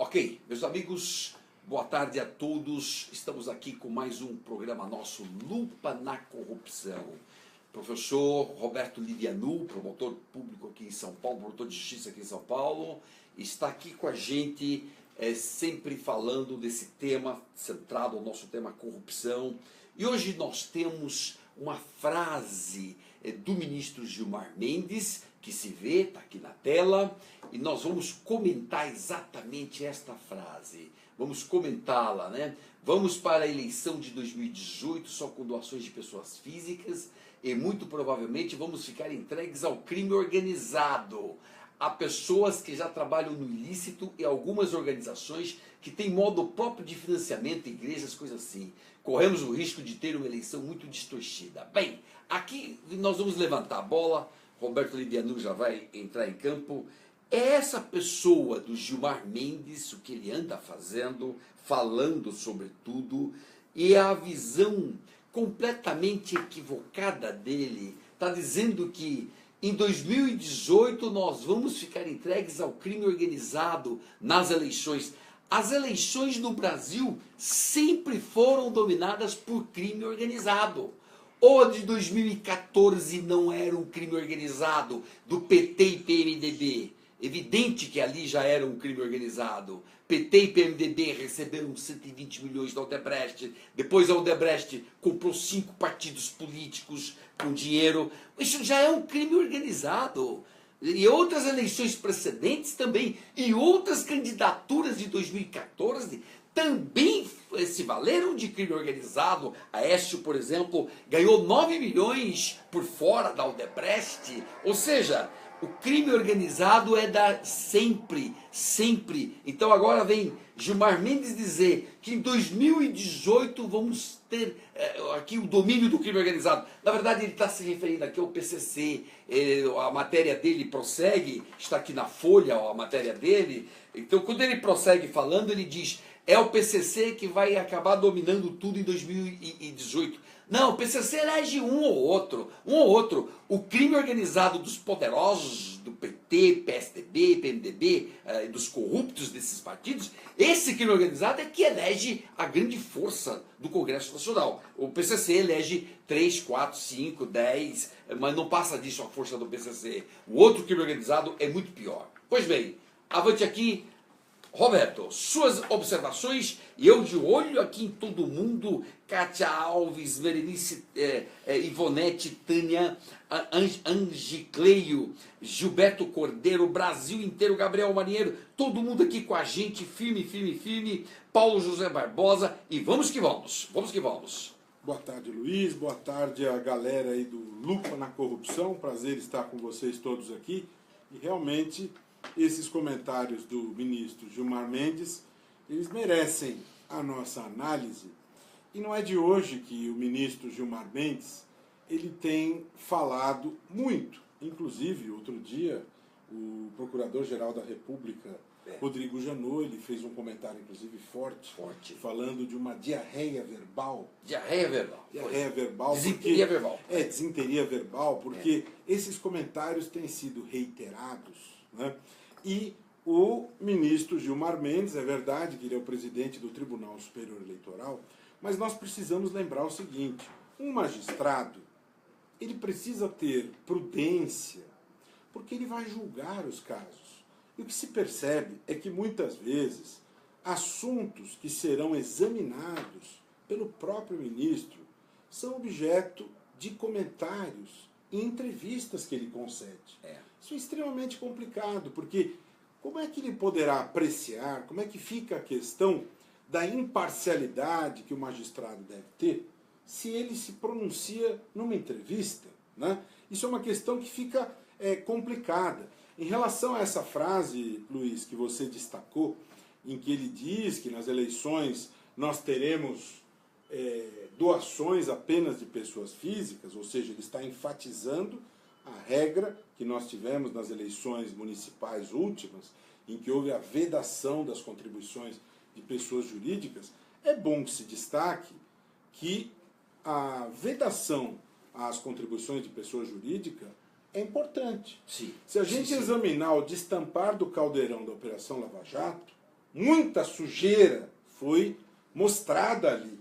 Ok, meus amigos, boa tarde a todos. Estamos aqui com mais um programa nosso, Lupa na Corrupção. Professor Roberto Livianu, promotor público aqui em São Paulo, promotor de justiça aqui em São Paulo, está aqui com a gente, sempre falando desse tema centrado ao nosso tema corrupção. E hoje nós temos uma frase do ministro Gilmar Mendes, que se vê, está aqui na tela, e nós vamos comentar exatamente esta frase. Vamos comentá-la, né? Vamos para a eleição de 2018 só com doações de pessoas físicas e muito provavelmente vamos ficar entregues ao crime organizado. Há pessoas que já trabalham no ilícito e algumas organizações que têm modo próprio de financiamento, igrejas, coisas assim. Corremos o risco de ter uma eleição muito distorcida. Bem, aqui nós vamos levantar a bola, Roberto Livianu já vai entrar em campo. É essa pessoa do Gilmar Mendes, o que ele anda fazendo, falando sobre tudo, e a visão completamente equivocada dele, está dizendo que em 2018 nós vamos ficar entregues ao crime organizado nas eleições. As eleições no Brasil sempre foram dominadas por crime organizado. Ou a de 2014 não era um crime organizado do PT e PMDB. Evidente que ali já era um crime organizado. PT e PMDB receberam 120 milhões da Odebrecht. Depois a Odebrecht comprou 5 partidos políticos com dinheiro. Isso já é um crime organizado. E outras eleições precedentes também. E outras candidaturas de 2014 também se valeram de crime organizado. Aécio, por exemplo, ganhou 9 milhões por fora da Odebrecht. Ou seja, o crime organizado é da sempre, sempre. Então agora vem Gilmar Mendes dizer que em 2018 vamos ter aqui o domínio do crime organizado. Na verdade ele está se referindo aqui ao PCC, a matéria dele prossegue, está aqui na Folha a matéria dele. Então quando ele prossegue falando, ele diz: é o PCC que vai acabar dominando tudo em 2018. Não, o PCC elege um ou outro. O crime organizado dos poderosos, do PT, PSDB, PMDB, dos corruptos desses partidos, esse crime organizado é que elege a grande força do Congresso Nacional. O PCC elege 3, 4, 5, 10, mas não passa disso a força do PCC. O outro crime organizado é muito pior. Pois bem, avante aqui. Roberto, suas observações, e eu de olho aqui em todo mundo, Kátia Alves, Berenice, Ivonete, Tânia, Angicleio, Gilberto Cordeiro, Brasil inteiro, Gabriel Marinheiro, todo mundo aqui com a gente, firme, firme, firme, Paulo José Barbosa, e vamos que vamos, vamos que vamos. Boa tarde, Luiz, boa tarde a galera aí do Lupa na Corrupção, prazer estar com vocês todos aqui, e realmente esses comentários do ministro Gilmar Mendes, eles merecem a nossa análise. E não é de hoje que o ministro Gilmar Mendes ele tem falado muito. Inclusive, outro dia, o Procurador-Geral da República, Rodrigo Janot, ele fez um comentário, inclusive, forte, falando de uma diarreia verbal. Diarreia verbal. Diarreia verbal. Desinteria verbal. Desinteria verbal, porque esses comentários têm sido reiterados, né? E o ministro Gilmar Mendes, é verdade que ele é o presidente do Tribunal Superior Eleitoral, mas nós precisamos lembrar o seguinte: um magistrado, ele precisa ter prudência, porque ele vai julgar os casos. E o que se percebe é que muitas vezes assuntos que serão examinados pelo próprio ministro são objeto de comentários e entrevistas que ele concede. Isso é extremamente complicado, porque como é que ele poderá apreciar, como é que fica a questão da imparcialidade que o magistrado deve ter, se ele se pronuncia numa entrevista, né? Isso é uma questão que fica complicada. Em relação a essa frase, Luiz, que você destacou, em que ele diz que nas eleições nós teremos doações apenas de pessoas físicas, ou seja, ele está enfatizando a regra que nós tivemos nas eleições municipais últimas, em que houve a vedação das contribuições de pessoas jurídicas. É bom que se destaque que a vedação às contribuições de pessoa jurídica é importante. Sim. Se a gente examinar o destampar do caldeirão da Operação Lava Jato, muita sujeira foi mostrada ali.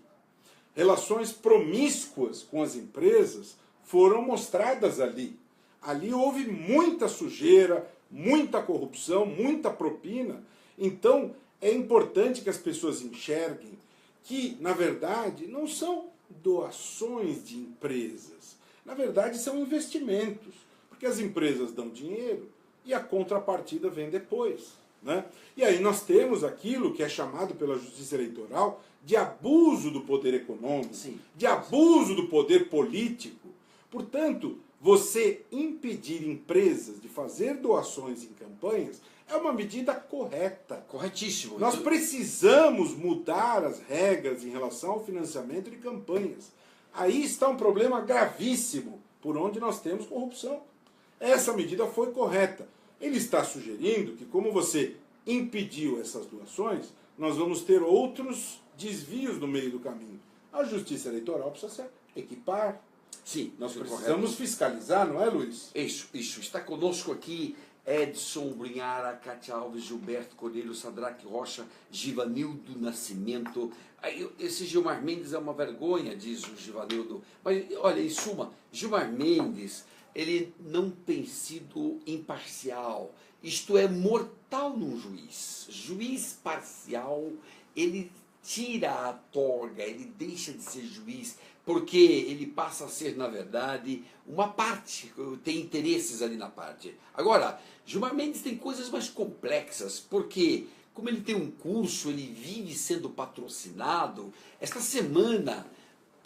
Relações promíscuas com as empresas foram mostradas ali. Ali houve muita sujeira, muita corrupção, muita propina. Então, é importante que as pessoas enxerguem que, na verdade, não são doações de empresas. Na verdade, são investimentos. Porque as empresas dão dinheiro e a contrapartida vem depois, né? E aí nós temos aquilo que é chamado pela Justiça Eleitoral de abuso do poder econômico, Sim. de abuso do poder político. Portanto, você impedir empresas de fazer doações em campanhas é uma medida correta. Corretíssimo. Nós precisamos mudar as regras em relação ao financiamento de campanhas. Aí está um problema gravíssimo, por onde nós temos corrupção. Essa medida foi correta. Ele está sugerindo que, como você impediu essas doações, nós vamos ter outros desvios no meio do caminho. A Justiça Eleitoral precisa se equipar. Sim, Nós isso é precisamos correto. fiscalizar, não é, Luiz? Isso. Está conosco aqui Edson Brunhara, Cátia Alves, Gilberto Cordeiro, Sadraque Rocha, Givanildo Nascimento. Esse Gilmar Mendes é uma vergonha, diz o Givanildo. Mas, olha, em suma, Gilmar Mendes, ele não tem sido imparcial. Isto é mortal num juiz. Juiz parcial, ele tira a toga, ele deixa de ser juiz, porque ele passa a ser, na verdade, uma parte, tem interesses ali na parte. Agora, Gilmar Mendes tem coisas mais complexas, porque, como ele tem um curso, ele vive sendo patrocinado. Esta semana,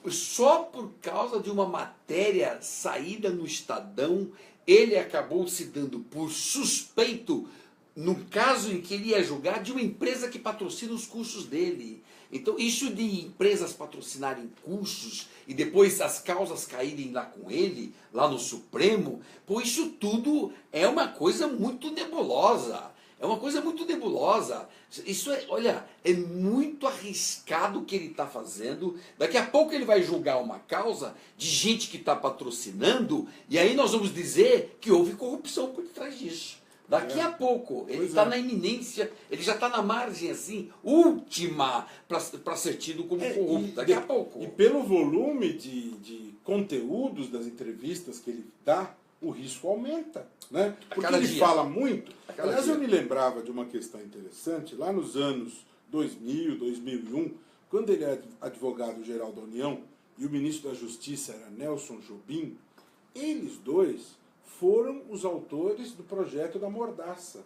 só por causa de uma matéria saída no Estadão, ele acabou se dando por suspeito, no caso em que ele ia julgar, de uma empresa que patrocina os cursos dele. Então, isso de empresas patrocinarem cursos e depois as causas caírem lá com ele, lá no Supremo, pô, isso tudo é uma coisa muito nebulosa. É uma coisa muito nebulosa. Isso é, olha, é muito arriscado o que ele está fazendo. Daqui a pouco ele vai julgar uma causa de gente que está patrocinando, e aí nós vamos dizer que houve corrupção por trás disso. Daqui a pouco, ele está na iminência, ele já está na margem, assim, última, para ser tido como corrupto. Daqui a pouco. E pelo volume de conteúdos das entrevistas que ele dá, o risco aumenta, né? Porque ele fala muito. Aliás, eu me lembrava de uma questão interessante, lá nos anos 2000, 2001, quando ele é advogado-geral da União e o ministro da Justiça era Nelson Jobim, eles dois foram os autores do projeto da Mordaça.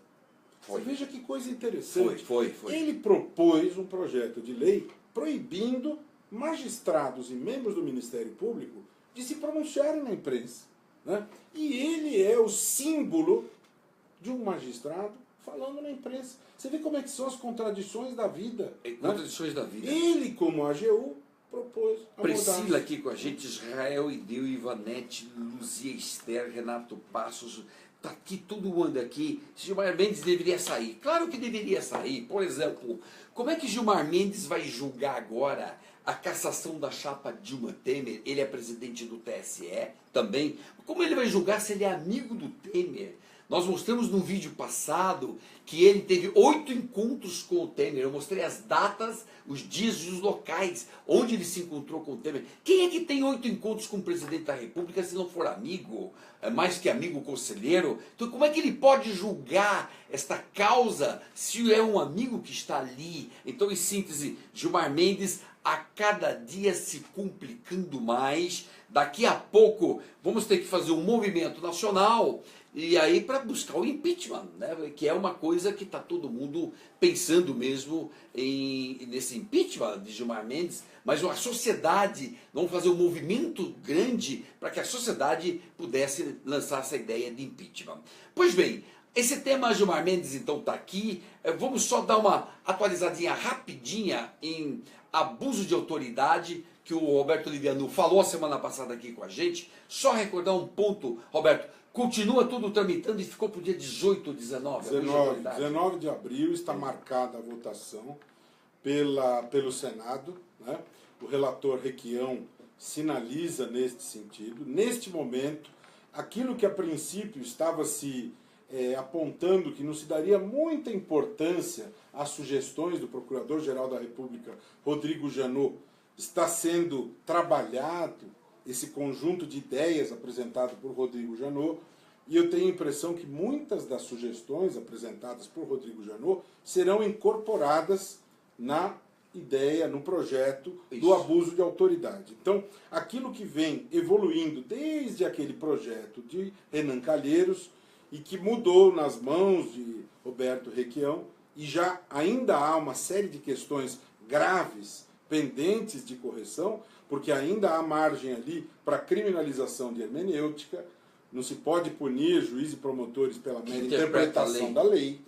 Você veja que coisa interessante. Foi. Ele propôs um projeto de lei proibindo magistrados e membros do Ministério Público de se pronunciarem na imprensa, né? E ele é o símbolo de um magistrado falando na imprensa. Você vê como é que são as contradições da vida. Contradições da vida. Ele, como AGU, propôs a Priscila Mordaça. aqui com a gente, Israel, Ideu, Ivanete, Luzia Esther, Renato Passos, tá aqui, todo mundo aqui. Gilmar Mendes deveria sair. Claro que deveria sair. Por exemplo, como é que Gilmar Mendes vai julgar agora a cassação da chapa Dilma Temer? Ele é presidente do TSE também. Como ele vai julgar se ele é amigo do Temer? Nós mostramos no vídeo passado que ele teve 8 encontros com o Temer. Eu mostrei as datas, os dias e os locais onde ele se encontrou com o Temer. Quem é que tem 8 encontros com o presidente da República se não for amigo? É mais que amigo conselheiro? Então como é que ele pode julgar esta causa se é um amigo que está ali? Então, em síntese, Gilmar Mendes a cada dia se complicando mais. Daqui a pouco vamos ter que fazer um movimento nacional e aí para buscar o impeachment, né? Que é uma coisa que está todo mundo pensando mesmo nesse impeachment de Gilmar Mendes, mas a sociedade, vamos fazer um movimento grande para que a sociedade pudesse lançar essa ideia de impeachment. Pois bem, esse tema Gilmar Mendes então está aqui. Vamos só dar uma atualizadinha rapidinha em abuso de autoridade, que o Roberto Livianu falou a semana passada aqui com a gente. Só recordar um ponto, Roberto, continua tudo tramitando e ficou para o dia 18 ou 19? 19 de abril está marcada a votação pelo Senado, né? O relator Requião sinaliza neste sentido. Neste momento, aquilo que a princípio estava se apontando que não se daria muita importância às sugestões do Procurador-Geral da República, Rodrigo Janot. Está sendo trabalhado esse conjunto de ideias apresentado por Rodrigo Janot, e eu tenho a impressão que muitas das sugestões apresentadas por Rodrigo Janot serão incorporadas na ideia, no projeto do abuso de autoridade. Então, aquilo que vem evoluindo desde aquele projeto de Renan Calheiros e que mudou nas mãos de Roberto Requião, e já ainda há uma série de questões graves, pendentes de correção, porque ainda há margem ali para criminalização de hermenêutica. Não se pode punir juízes e promotores pela mera interpretação da lei.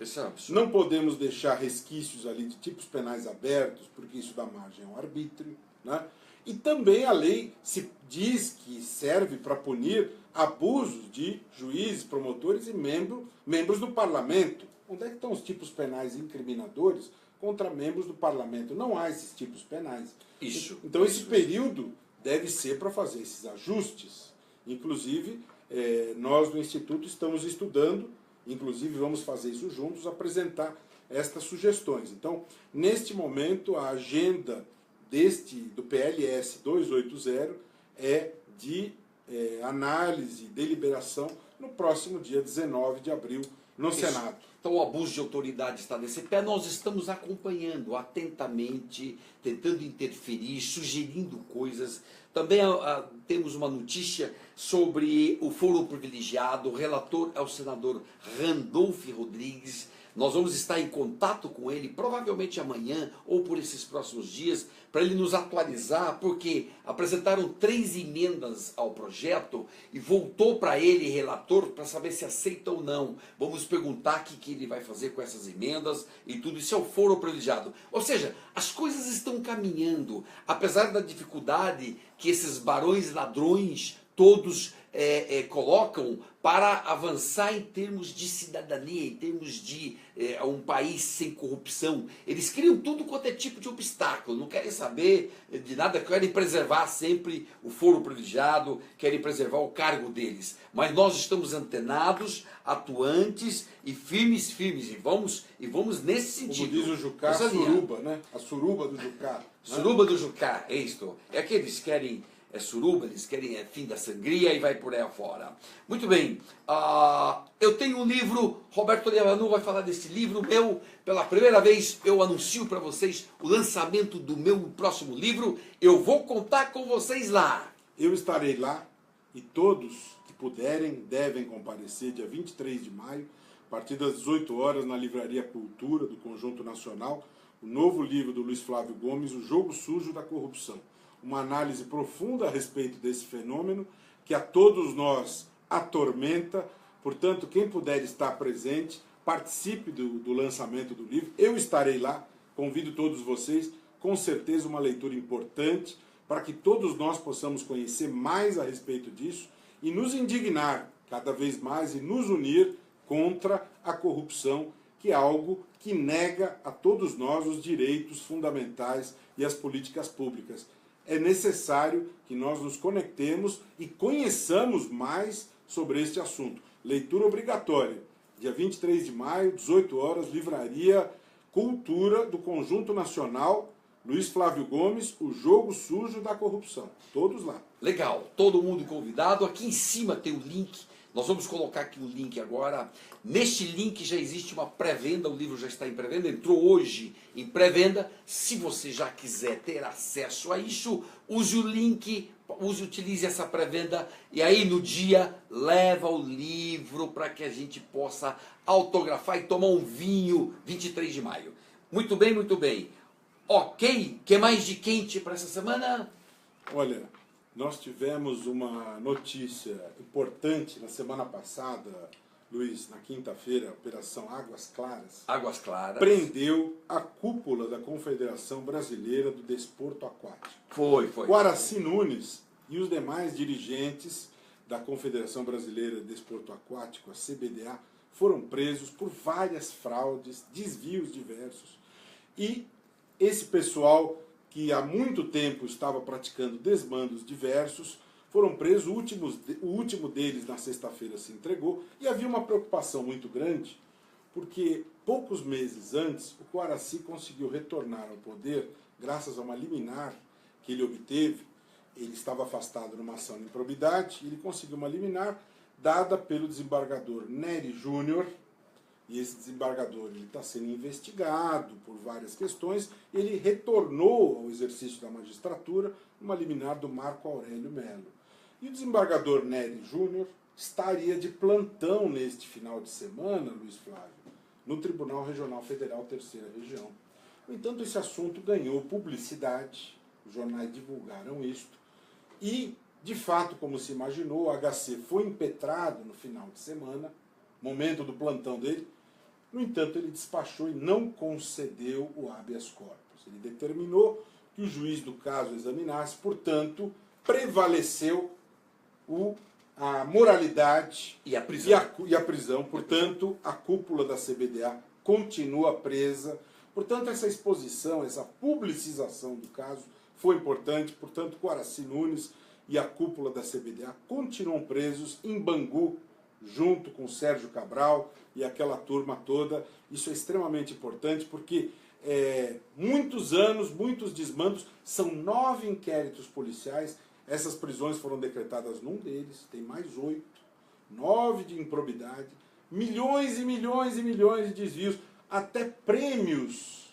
Não podemos deixar resquícios ali de tipos penais abertos, porque isso dá margem ao arbítrio, né? E também a lei se diz que serve para punir abusos de juízes, promotores e membros do parlamento. Onde é que estão os tipos penais incriminadores contra membros do parlamento? Não há esses tipos penais. Então esse período deve ser para fazer esses ajustes. Inclusive, nós do Instituto estamos estudando, inclusive vamos fazer isso juntos, apresentar estas sugestões. Então, neste momento, a agenda do PLS 280 é de análise e deliberação no próximo dia 19 de abril no Senado. Então o abuso de autoridade está nesse pé, nós estamos acompanhando atentamente, tentando interferir, sugerindo coisas. Também temos uma notícia sobre o foro privilegiado, o relator é o senador Randolph Rodrigues. Nós vamos estar em contato com ele, provavelmente amanhã ou por esses próximos dias, para ele nos atualizar, porque apresentaram 3 emendas ao projeto e voltou para ele, relator, para saber se aceita ou não. Vamos perguntar o que ele vai fazer com essas emendas e tudo. Isso é o foro privilegiado. Ou seja, as coisas estão caminhando, apesar da dificuldade que esses barões ladrões todos colocam para avançar em termos de cidadania, em termos de um país sem corrupção. Eles criam tudo quanto é tipo de obstáculo, não querem saber de nada, querem preservar sempre o foro privilegiado, querem preservar o cargo deles. Mas nós estamos antenados, atuantes e firmes, e vamos nesse sentido. Como diz o Jucá, a suruba, né? A suruba do Jucá. Suruba do Jucá, é isto. É que eles querem... suruba, eles querem fim da sangria e vai por aí afora. Muito bem, eu tenho um livro, Roberto Livianu vai falar desse livro meu, pela primeira vez eu anuncio para vocês o lançamento do meu próximo livro, eu vou contar com vocês lá. Eu estarei lá e todos que puderem devem comparecer dia 23 de maio, a partir das 18 horas na Livraria Cultura do Conjunto Nacional, o novo livro do Luiz Flávio Gomes, O Jogo Sujo da Corrupção. Uma análise profunda a respeito desse fenômeno que a todos nós atormenta. Portanto, quem puder estar presente, participe do lançamento do livro. Eu estarei lá, convido todos vocês, com certeza uma leitura importante, para que todos nós possamos conhecer mais a respeito disso e nos indignar cada vez mais e nos unir contra a corrupção, que é algo que nega a todos nós os direitos fundamentais e as políticas públicas. É necessário que nós nos conectemos e conheçamos mais sobre este assunto. Leitura obrigatória, dia 23 de maio, 18 horas, Livraria Cultura do Conjunto Nacional, Luiz Flávio Gomes, O Jogo Sujo da Corrupção. Todos lá. Legal, todo mundo convidado. Aqui em cima tem o link. Nós vamos colocar aqui o link agora. Neste link já existe uma pré-venda, o livro já está em pré-venda, entrou hoje em pré-venda. Se você já quiser ter acesso a isso, use o link, utilize essa pré-venda e aí no dia leva o livro para que a gente possa autografar e tomar um vinho 23 de maio. Muito bem, muito bem. Ok, que mais de quente para essa semana? Olha, nós tivemos uma notícia importante na semana passada, Luiz, na quinta-feira, a Operação Águas Claras. Águas Claras. Prendeu a cúpula da Confederação Brasileira do Desporto Aquático. Foi. Guaraci Nunes e os demais dirigentes da Confederação Brasileira de Desporto Aquático, a CBDA, foram presos por várias fraudes, desvios diversos. E esse pessoal que há muito tempo estava praticando desmandos diversos, foram presos, o último deles na sexta-feira se entregou, e havia uma preocupação muito grande, porque poucos meses antes o Coaraci conseguiu retornar ao poder graças a uma liminar que ele obteve. Ele estava afastado numa ação de improbidade, e ele conseguiu uma liminar dada pelo desembargador Nery Júnior, e esse desembargador está sendo investigado por várias questões. Ele retornou ao exercício da magistratura uma liminar do Marco Aurélio Melo. E o desembargador Nery Júnior estaria de plantão neste final de semana, Luiz Flávio, no Tribunal Regional Federal, Terceira Região. No entanto, esse assunto ganhou publicidade, os jornais divulgaram isto, e, de fato, como se imaginou, o HC foi impetrado no final de semana, momento do plantão dele. No entanto, ele despachou e não concedeu o habeas corpus. Ele determinou que o juiz do caso examinasse, portanto, prevaleceu a moralidade e a prisão. Portanto, a cúpula da CBDA continua presa. Portanto, essa exposição, essa publicização do caso foi importante. Portanto, Coaraci Nunes e a cúpula da CBDA continuam presos em Bangu, junto com Sérgio Cabral e aquela turma toda. Isso é extremamente importante, porque muitos anos, muitos desmandos, são 9 inquéritos policiais. Essas prisões foram decretadas num deles, tem mais 8, 9 de improbidade, milhões e milhões e milhões de desvios, até prêmios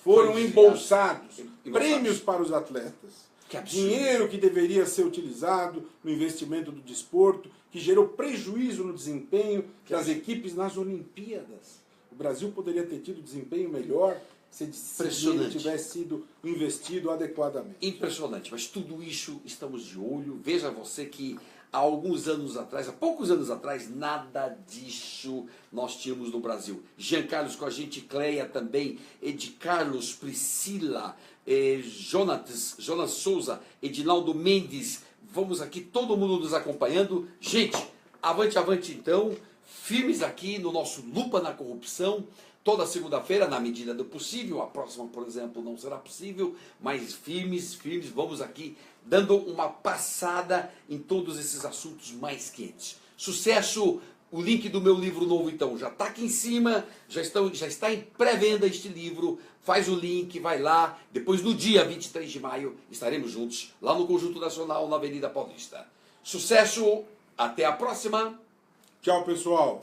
foram embolsados, prêmios para os atletas. Dinheiro que deveria ser utilizado no investimento do desporto, que gerou prejuízo no desempenho das equipes nas Olimpíadas. O Brasil poderia ter tido desempenho melhor se ele tivesse sido investido adequadamente. Impressionante, mas tudo isso estamos de olho. Veja você que há alguns anos atrás, há poucos anos atrás, nada disso nós tínhamos no Brasil. Jean Carlos com a gente, Cleia também, Ed Carlos, Priscila, Jonas Souza, Edinaldo Mendes, vamos aqui, todo mundo nos acompanhando. Gente, avante, avante então, firmes aqui no nosso Lupa na Corrupção, toda segunda-feira, na medida do possível. A próxima, por exemplo, não será possível, mas firmes, vamos aqui dando uma passada em todos esses assuntos mais quentes. Sucesso! O link do meu livro novo, então, já está aqui em cima, já está em pré-venda este livro. Faz o link, vai lá. Depois, no dia 23 de maio, estaremos juntos lá no Conjunto Nacional, na Avenida Paulista. Sucesso! Até a próxima! Tchau, pessoal!